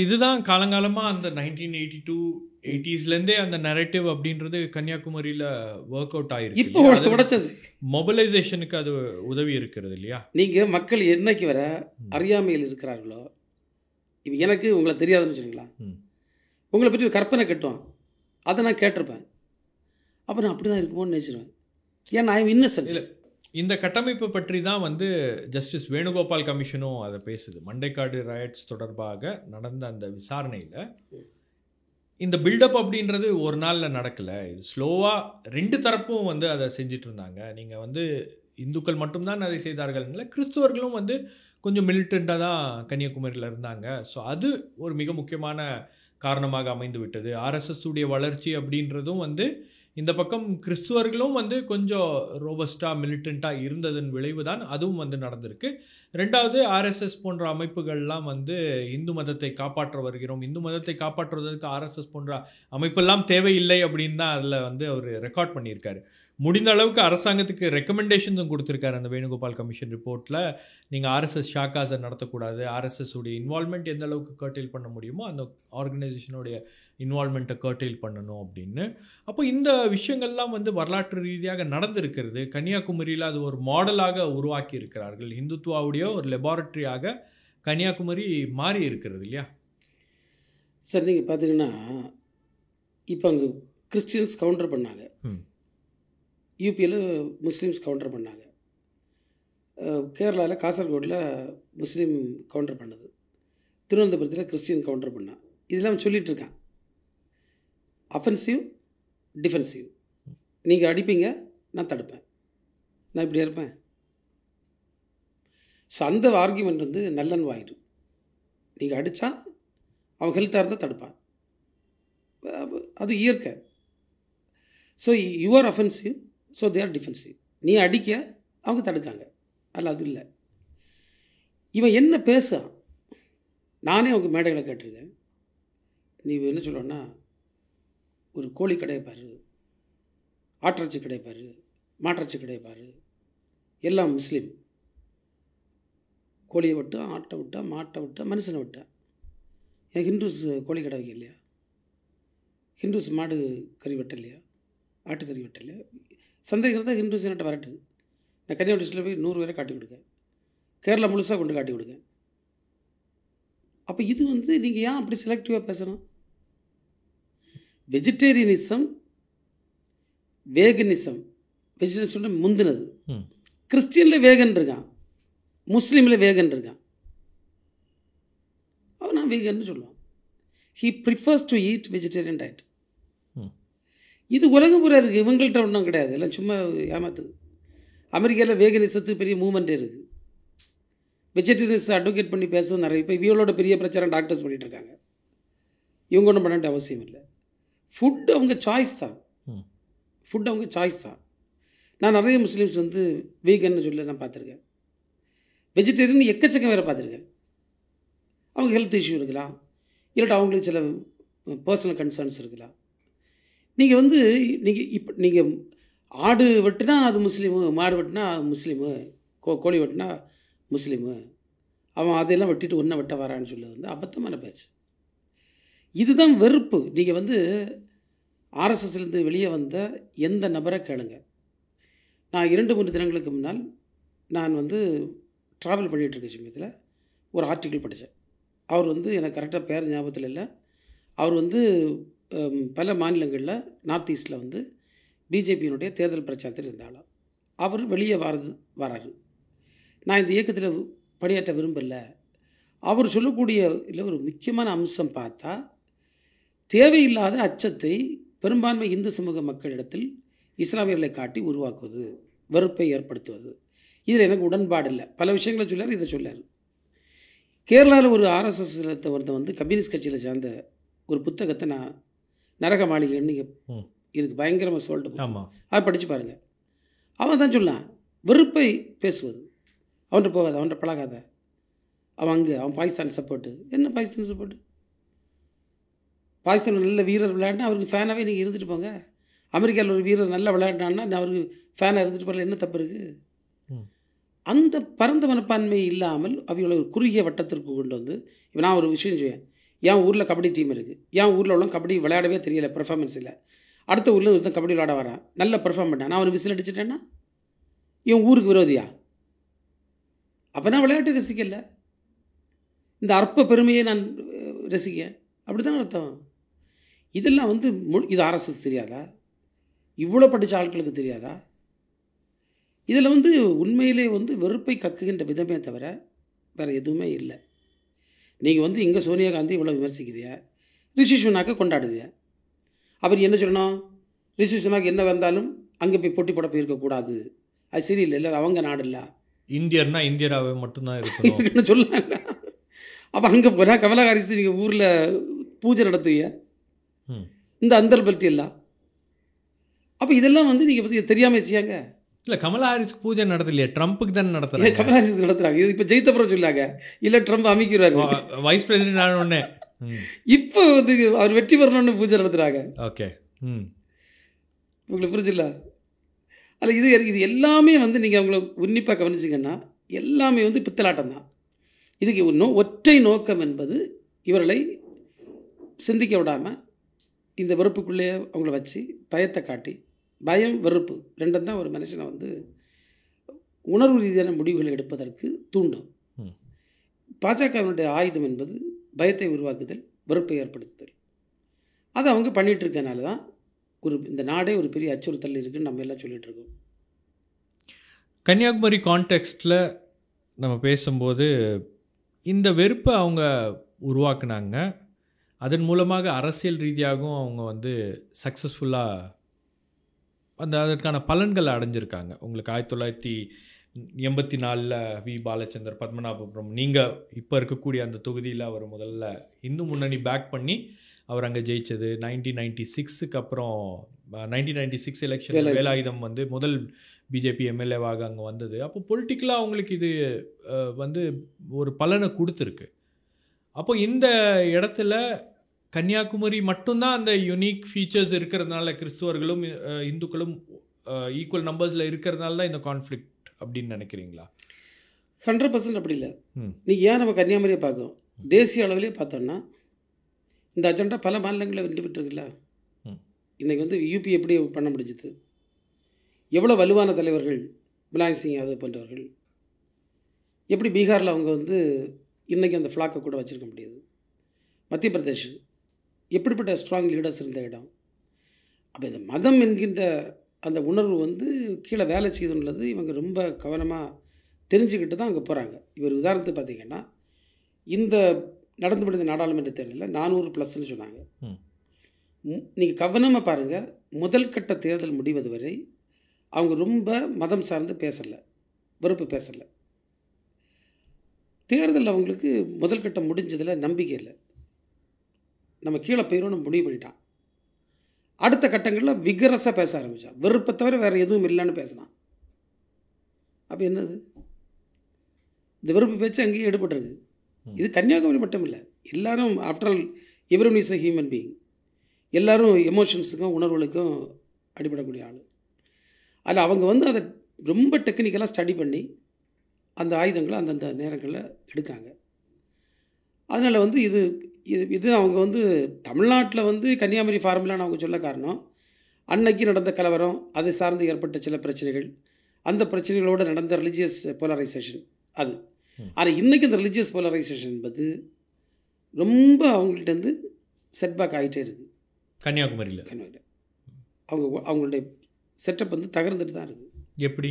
இதுதான் காலங்காலமாக அந்த 1982 80ஸ்லேருந்தே அந்த நரேட்டிவ் அப்படின்றது கன்னியாகுமரியில் ஒர்க் அவுட் இப்போ ஆகிருக்கு. உடைச்சது. மொபிலைசேஷனுக்கு அது உதவி இருக்கிறது இல்லையா? நீங்கள் மக்கள் என்னைக்கு வர அறியாமையில் இருக்கிறார்களோ, இப்போ எனக்கு உங்களை தெரியாதுன்னு வச்சுருங்களா, உங்களை பற்றி ஒரு கற்பனை கட்டுவான், அதை நான் கேட்டிருப்பேன். அப்போ நான் அப்படி தான் இருக்குமோன்னு நினச்சிருவேன். ஏன் நான் இன்னசென்ட் இல்லை, இந்த கட்டமைப்பு பற்றி தான் வந்து ஜஸ்டிஸ் வேணுகோபால் கமிஷனும் அதை பேசுது. மண்டைக்காடு ரயட்ஸ் தொடர்பாக நடந்த அந்த விசாரணையில் இந்த பில்டப் அப்படின்றது ஒரு நாளில் நடக்கலை. இது ஸ்லோவாக ரெண்டு தரப்பும் வந்து அதை செஞ்சிட்டு இருந்தாங்க. நீங்கள் வந்து இந்துக்கள் மட்டும்தான் அதை செய்தார்கள் இல்லை, கிறிஸ்துவர்களும் வந்து கொஞ்சம் மிலிட்டண்ட்டாக தான் கன்னியாகுமரியில் இருந்தாங்க. ஸோ அது ஒரு மிக முக்கியமான காரணமாக அமைந்து விட்டது. ஆர்எஸ்எஸ் உடைய வளர்ச்சி அப்படின்றதும் வந்து இந்த பக்கம் கிறிஸ்துவர்களும் வந்து கொஞ்சம் ரோபஸ்டாக மிலிட்டண்ட்டாக இருந்ததன் விளைவு தான் அதுவும் வந்து நடந்திருக்கு. ரெண்டாவது, ஆர்எஸ்எஸ் போன்ற அமைப்புகள்லாம் வந்து இந்து மதத்தை காப்பாற்ற வருகிறோம், இந்து மதத்தை காப்பாற்றுவதற்கு ஆர்எஸ்எஸ் போன்ற அமைப்பெல்லாம் தேவையில்லை அப்படின்னு தான் அதில் வந்து அவர் ரெக்கார்ட் பண்ணியிருக்காரு. முடிந்த அளவுக்கு அரசாங்கத்துக்கு ரெக்கமெண்டேஷன்ஸும் கொடுத்துருக்காரு அந்த வேணுகோபால் கமிஷன் ரிப்போர்ட்டில். நீங்கள் ஆர்எஸ்எஸ் ஷாக்காஸை நடத்தக்கூடாது, ஆர்எஸ்எஸ் உடைய இன்வால்மெண்ட் எந்த அளவுக்கு கர்டெயில் பண்ண முடியுமோ அந்த ஆர்கனைசேஷனுடைய இன்வால்மெண்ட்டை கர்டெயில் பண்ணணும் அப்படின்னு. அப்போ இந்த விஷயங்கள்லாம் வந்து வரலாற்று ரீதியாக நடந்திருக்கிறது. கன்னியாகுமரியில் அது ஒரு மாடலாக உருவாக்கி இருக்கிறார்கள். இந்துத்துவாவுடைய ஒரு லெபார்ட்ரியாக கன்னியாகுமரி மாறி இருக்கிறது இல்லையா? சார், நீங்கள் பார்த்தீங்கன்னா இப்போ அங்கே கிறிஸ்டியன்ஸ் கவுண்டர் பண்ணாங்க, யூபியில் முஸ்லீம்ஸ் கவுண்டர் பண்ணாங்க, கேரளாவில் காசர்கோடில் முஸ்லீம் கவுண்டர் பண்ணது, திருவனந்தபுரத்தில் கிறிஸ்டியன் கவுண்டர் பண்ணான். இதெல்லாம் சொல்லிகிட்டு இருக்கான். Offensive, defensive. நீங்கள் அடிப்பீங்க, நான் தடுப்பேன். நான் இப்படி இருப்பேன். ஸோ அந்த ஆர்கியூமெண்ட் வந்து நல்லன் வாயிடும். நீங்கள் அடித்தா அவன் ஹெல்த்தாக இருந்தால் தடுப்பான், அது இயற்கை. So your offensive, so they are defensive. நீ அடிக்க, அவங்க தடுக்காங்க. அல்ல, அது இல்லை. இவன் என்ன பேசுகிறான், நானே அவங்க மேடைகளை கேட்டிருக்கேன். நீ என்ன சொல்லுவேன்னா, ஒரு கோழி கடையப்பார், ஆட்டிறச்சி கடையப்பார், மாட்டிறச்சி கடையப்பார், எல்லாம் முஸ்லீம். கோழியை விட்டா, ஆட்டை விட்டா, மாட்டை விட்டா, மனுஷனை விட்டா. ஏன் ஹிந்துஸ் கோழி கடை வைக்க இல்லையா? ஹிந்துஸ் மாடு கறி வெட்ட இல்லையா? ஆட்டுக்கறி வெட்ட இல்லையா? சந்தேகம் தான் ஹிந்துஸ் என்கிட்ட வரட்டு. நான் கன்னியாகுமரி டிஸ்ட்ரிக்டில் போய் 100 பேரை காட்டி கொடுக்கேன், கேரளா முழுசாக கொண்டு காட்டி கொடுக்கேன். அப்போ இது வந்து நீங்கள் ஏன் அப்படி செலக்டிவாக பேசணும்? வெஜிடேரியனிசம், வேகனிசம், வெஜிடேரியன் முந்தினது. கிறிஸ்டியனில் வேகன் இருக்கான், முஸ்லீமில் வேகன் இருக்கான். அவன் நான் வேகன்னு சொல்லுவான். He prefers to eat vegetarian diet. இது உலகம் பூரா இருக்குது, இவங்கள்ட்ட ஒன்றும் கிடையாது, எல்லாம் சும்மா ஏமாத்துது. அமெரிக்காவில் வேகனிசத்துக்கு பெரிய மூவ்மெண்ட்டே இருக்குது. வெஜிடேரியன்ஸை அட்வொகேட் பண்ணி பேசுவது நிறைய. இப்போ இவங்களோட பெரிய பிரச்சாரம் டாக்டர்ஸ் பண்ணிகிட்டு இருக்காங்க. இவங்க ஒன்றும் பண்ண வேண்டிய அவசியம் இல்லை. ஃபுட் அவங்க சாய்ஸ் தான், ஃபுட் அவங்க சாய்ஸ் தான். நான் நிறைய முஸ்லீம்ஸ் வந்து வீகன்னு சொல்லி நான் பார்த்துருக்கேன். வெஜிடேரியன் எக்கச்சக்கம் வேறு பார்த்துருக்கேன். அவங்க ஹெல்த் இஷ்யூ இருக்கலாம், இல்லாட்டா அவங்களுக்கு சில பர்சனல் கன்சர்ன்ஸ் இருக்கலாம். நீங்கள் வந்து நீங்கள் ஆடு வெட்டினா அது முஸ்லீமு, மாடு வெட்டினா அது முஸ்லீமு, கோழி வெட்டினா முஸ்லீமு, அவன் அதையெல்லாம் வெட்டிட்டு ஒன்றை வெட்ட வரான்னு சொல்லி வந்து அபத்தமான பேச்சு. இதுதான் வெறுப்பு. நீங்கள் வந்து ஆர்எஸ்எஸ்லேருந்து வெளியே வந்த எந்த நபரை கேளுங்க. நான் 2-3 தினங்களுக்கு முன்னால் நான் வந்து ட்ராவல் பண்ணிகிட்டு இருக்க சமயத்தில் ஒரு ஆர்டிக்கிள் படித்தேன். அவர் வந்து எனக்கு கரெக்டாக பேர் ஞாபகத்தில் இல்லை. அவர் வந்து பல மாநிலங்களில் நார்த் ஈஸ்டில் வந்து பிஜேபியினுடைய தேர்தல் பிரச்சாரத்தில் இருந்தாலும் அவர் வெளியே வராரு. நான் இந்த இயக்கத்தில் பணியாற்ற விரும்பலை. அவர் சொல்லக்கூடிய இல்லை ஒரு முக்கியமான அம்சம் பார்த்தா, தேவையில்லாத அச்சத்தை பெரும்பான்மை இந்து சமூக மக்களிடத்தில் இஸ்லாமியர்களை காட்டி உருவாக்குவது, வெறுப்பை ஏற்படுத்துவது. இதில் எனக்கு உடன்பாடு இல்லை. பல விஷயங்களை சொல்லார், இதை சொல்லார். கேரளாவில் ஒரு ஆர்எஸ்எஸ் ஒருத்தன் வந்து கம்யூனிஸ்ட் கட்சியில் சேர்ந்த ஒரு புத்தகத்தை நான் நரக மாளிகைன்னு இதுக்கு பயங்கரமாக சொல்லிட்டு அதை படித்து பாருங்கள். அவன் தான் சொன்னான், வெறுப்பை பேசுவது, அவன்கிட்ட போகாத, அவன்கிட்ட பழகாத, அவன் அங்கே அவன் பாகிஸ்தான் சப்போர்ட்டு. என்ன பாகிஸ்தான் சப்போர்ட்டு? பாகிஸ்தான் நல்ல வீரர் விளையாடினா அவருக்கு ஃபேனாகவே நீங்கள் இருந்துட்டு போங்க. அமெரிக்காவில் ஒரு வீரர் நல்லா விளையாடினான்னா நான் அவருக்கு ஃபேனாக இருந்துட்டு போகல, என்ன தப்பு இருக்குது? அந்த பரந்த மனப்பான்மை இல்லாமல் அவங்களை ஒரு குறுகிய வட்டத்திற்கு கொண்டு வந்து, இப்போ நான் ஒரு விஷயம் செய்வேன், என் ஊரில் கபடி டீம் இருக்குது, என் ஊரில் உள்ள கபடி விளையாடவே தெரியல, பெர்ஃபார்மன்ஸ் இல்லை. அடுத்த ஊரில் ஒருத்தன் கபடி விளையாட வரான், நல்ல பெர்ஃபார்ம் பண்ணான், நான் அவனுக்கு விசில் அடிச்சிட்டேன்னா இவன் ஊருக்கு விரோதியா? அப்போ நான் விளையாட்டு ரசிக்கல, இந்த அற்ப பெருமையை நான் ரசிக்க, அப்படி தான் அர்த்தம். இதெல்லாம் வந்து இது ஆர்எஸ்எஸ் தெரியாதா? இவ்வளோ படித்த ஆட்களுக்கு தெரியாதா? இதில் வந்து உண்மையிலே வந்து வெறுப்பை கக்குகின்ற விதமே தவிர வேறு எதுவுமே இல்லை. நீங்கள் வந்து இங்கே சோனியா காந்தி இவ்வளோ விமர்சிக்கிறியா, ரிஷி சுனாக்கை கொண்டாடுதியா. அவர் என்ன சொல்லணும், ரிஷி சுனாக் என்ன வந்தாலும் அங்கே போய் போட்டி போட போயிருக்கக்கூடாது, அது சரியில்லை, இல்லை அவங்க நாடு இல்லை, இந்தியர்னா இந்தியராகவே மட்டும்தான் இருக்கணும் சொல்லலாம். அப்போ அங்கே போனால் கமலா ஹாரிஸ் நீங்கள் ஊரில் பூஜை நடத்துவீங்க, இந்த அந்தல் பல்ட்டி எல்லாம். அப்போ இதெல்லாம் வந்து நீங்கள் பற்றி தெரியாமல் வச்சியாங்க. இல்லை, கமலா ஹாரிஸ்க்கு பூஜை நடத்தலையே, ட்ரம்ப்புக்கு தானே நடத்துறாங்க. கமலா ஹாரிஸ் நடத்துகிறாங்க, இது இப்போ ஜெயித்தப்புறம் சொல்லாங்க, இல்லை ட்ரம்ப் அமைக்கிறாரு வைஸ் பிரசிடென்ட் ஆன உடனே. இப்போ வந்து அவர் வெற்றி பெறணும்னு பூஜை நடத்துகிறாங்க. ஓகே, உங்களுக்கு புரிஞ்சில்ல? அதில் இது எல்லாமே வந்து நீங்கள் அவங்கள உன்னிப்பாக கவனிச்சிங்கன்னா எல்லாமே வந்து பித்தலாட்டம் தான். இதுக்கு ஒற்றை நோக்கம் என்பது இவர்களை சிந்திக்க விடாமல் இந்த வெறுப்புக்குள்ளே அவங்கள வச்சு பயத்தை காட்டி, பயம் வெறுப்பு ரெண்டும் தான் ஒரு மனுஷனை வந்து உணர்வு ரீதியான முடிவுகளை எடுப்பதற்கு தூண்டும். பாஜகவினுடைய ஆயுதம் என்பது பயத்தை உருவாக்குதல், வெறுப்பை ஏற்படுத்துதல். அதை அவங்க பண்ணிகிட்டு இருக்கனால தான் இந்த நாடே ஒரு பெரிய அச்சுறுத்தல் இருக்குன்னு நம்ம எல்லாம் சொல்லிகிட்டு இருக்கோம். கன்னியாகுமரி கான்டெக்ஸ்டில் நம்ம பேசும்போது இந்த வெறுப்பை அவங்க உருவாக்குனாங்க, அதன் மூலமாக அரசியல் ரீதியாகவும் அவங்க வந்து சக்ஸஸ்ஃபுல்லாக அதற்கான பலன்களை அடைஞ்சிருக்காங்க. உங்களுக்கு 1984 வி பாலச்சந்தர் பத்மநாபபுரம், நீங்கள் இப்போ இருக்கக்கூடிய அந்த தொகுதியில் அவர் முதல்ல இந்து முன்னணி பேக் பண்ணி அவர் அங்கே ஜெயித்தது. 1996 அப்புறம் 1996 எலெக்ஷன் வேலாயுதம் வந்து முதல் பிஜேபி எம்எல்ஏவாக அங்கே வந்தது. அப்போ பொலிட்டிக்கலாக அவங்களுக்கு இது வந்து ஒரு பலனை கொடுத்துருக்கு. அப்போ இந்த இடத்துல கன்னியாகுமரி மட்டும்தான் அந்த யுனிக் ஃபீச்சர்ஸ் இருக்கிறதுனால, கிறிஸ்துவர்களும் இந்துக்களும் ஈக்குவல் நம்பர்ஸில் இருக்கிறதுனால தான் இந்த கான்ஃப்ளிக்ட் அப்படின்னு நினைக்கிறீங்களா? 100% அப்படி இல்லை. நீங்கள் ஏன் நம்ம கன்னியாகுமரியை பார்க்கோம், தேசிய அளவிலே பார்த்தோன்னா இந்த அஜெண்டா பல மாநிலங்களில் வெற்றி பெற்றிருக்குல்ல. இன்றைக்கி வந்து யூபி எப்படி பண்ண முடிஞ்சுது, எவ்வளோ வலுவான தலைவர்கள், முலாயம் சிங் யாதவ் போன்றவர்கள், எப்படி பீகாரில் அவங்க வந்து இன்றைக்கி அந்த ஃப்ளாக்கை கூட வச்சுருக்க முடியாது. மத்திய பிரதேஷ் எப்படிப்பட்ட ஸ்ட்ராங் லீடர்ஸ் இருந்த இடம். அப்போ இந்த மதம் என்கின்ற அந்த உணர்வு வந்து கீழே வேலை செய்துள்ளது இவங்க ரொம்ப கவனமாக தெரிஞ்சுக்கிட்டு தான் அங்கே போகிறாங்க. இவர் உதாரணத்துக்கு பார்த்திங்கன்னா இந்த நடந்து முடிந்த நாடாளுமன்ற தேர்தலில் 400+ சொன்னாங்க. நீங்கள் கவனமாக பாருங்கள், முதல் கட்ட தேர்தல் முடிவது வரை அவங்க ரொம்ப மதம் சார்ந்து பேசலை, வெறுப்பு பேசலை. தேர்தல் அவங்களுக்கு முதல் கட்டம் முடிஞ்சதில் நம்பிக்கை இல்லை, நம்ம கீழே போயிடும்னு முடிவு பண்ணிட்டான். அடுத்த கட்டங்களில் விகரஸாக பேச ஆரம்பித்தான், வெறுப்பை தவிர வேறு எதுவும் இல்லைன்னு பேசினான். அப்போ என்னது, இந்த வெறுப்பு பேச்சு அங்கேயே எடுபட்டுருக்கு. இது கன்னியாகுமரி மட்டும் இல்லை, எல்லாரும் after all everyone is a human being, எல்லோரும் எமோஷன்ஸுக்கும் உணர்வுகளுக்கும் அடிபடக்கூடிய ஆள். அதில் அவங்க வந்து அதை ரொம்ப டெக்னிக்கலாக ஸ்டடி பண்ணி அந்த ஆயுதங்களை அந்தந்த நேரங்களில் எடுக்காங்க. அதனால் வந்து இது அவங்க வந்து தமிழ்நாட்டில் வந்து கன்னியாகுமரி ஃபார்முலான்னு அவங்க சொல்ல காரணம், அன்னைக்கு நடந்த கலவரம், அதை சார்ந்து ஏற்பட்ட சில பிரச்சனைகள், அந்த பிரச்சனைகளோடு நடந்த ரிலீஜியஸ் போலரைசேஷன் அது. ஆனால் இன்றைக்கி இந்த ரிலீஜியஸ் போலரைசேஷன் என்பது ரொம்ப அவங்கள்ட்டேருந்து செட்பேக் ஆகிட்டே இருக்குது. கன்னியாகுமரியில் அவங்களுடைய செட்டப் வந்து தகர்ந்துட்டு தான் இருக்குது. எப்படி